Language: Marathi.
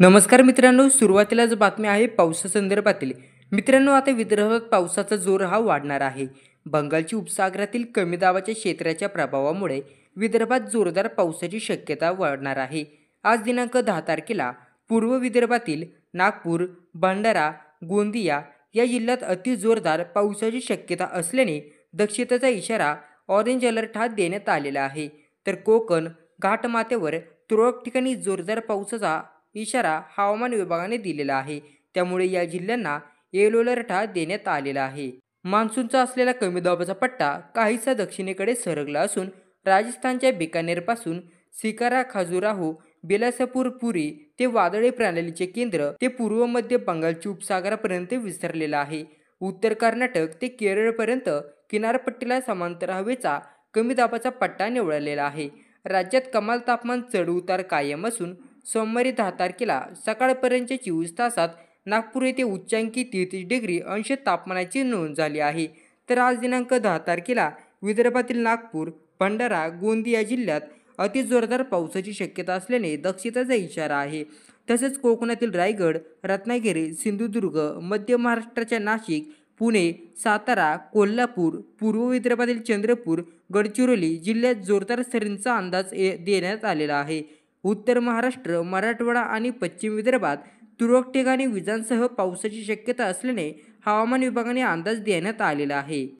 नमस्कार मित्रांनो, सुरुवातीलाच बातमी आहे पावसासंदर्भातील. मित्रांनो, आता विदर्भात पावसाचा जोर हा वाढणार आहे. बंगालची उपसागरातील कमी दाबाच्या क्षेत्राच्या प्रभावामुळे विदर्भात जोरदार पावसाची शक्यता वाढणार आहे. आज दिनांक 10 तारखेला पूर्व विदर्भातील नागपूर, भंडारा, गोंदिया या जिल्ह्यात अतिजोरदार पावसाची शक्यता असल्याने दक्षतेचा इशारा ऑरेंज अलर्ट हा देण्यात आलेला आहे. तर कोकण घाटमाथ्यावर तुरळक ठिकाणी जोरदार पावसाचा इशारा हवामान विभागाने दिलेला आहे. त्यामुळे या जिल्ह्यांना येलो अलर्ट हा देण्यात आलेला आहे. मान्सूनचा असलेला कमी दाबाचा पट्टा काहीसा दक्षिणेकडे सरकला असून राजस्थानच्या बिकानेरपासून सिकारा, खजुराहो, बिलासपूर, पुरी ते वादळी प्रणालीचे केंद्र ते पूर्व मध्य बंगालच्या उपसागरापर्यंत विस्तारलेला आहे. उत्तर कर्नाटक ते केरळपर्यंत किनारपट्टीला समांतर हवेचा कमी दाबाचा पट्टा निवळलेला आहे. राज्यात कमाल तापमान चढ उतार कायम असून सोमवारी 10 तारखेला सकाळपर्यंतच्या 24 तासात नागपूर येथे उच्चांकी 33 डिग्री अंश तापमानाची नोंद झाली आहे. तर आज दिनांक 10 तारखेला विदर्भातील नागपूर, भंडारा, गोंदिया जिल्ह्यात अतिजोरदार पावसाची शक्यता असल्याने दक्षतेचा इशारा आहे. तसेच कोकणातील रायगड, रत्नागिरी, सिंधुदुर्ग, मध्य महाराष्ट्राच्या नाशिक, पुणे, सातारा, कोल्हापूर, पूर्व विदर्भातील चंद्रपूर, गडचिरोली जिल्ह्यात जोरदार सरींचा अंदाज देण्यात आलेला आहे. उत्तर महाराष्ट्र, मराठवाडा आणि पश्चिम विदर्भात तुरळक ठिकाणी विजांसह पावसाची शक्यता असल्याने हवामान विभागाने अंदाज देण्यात आलेला आहे.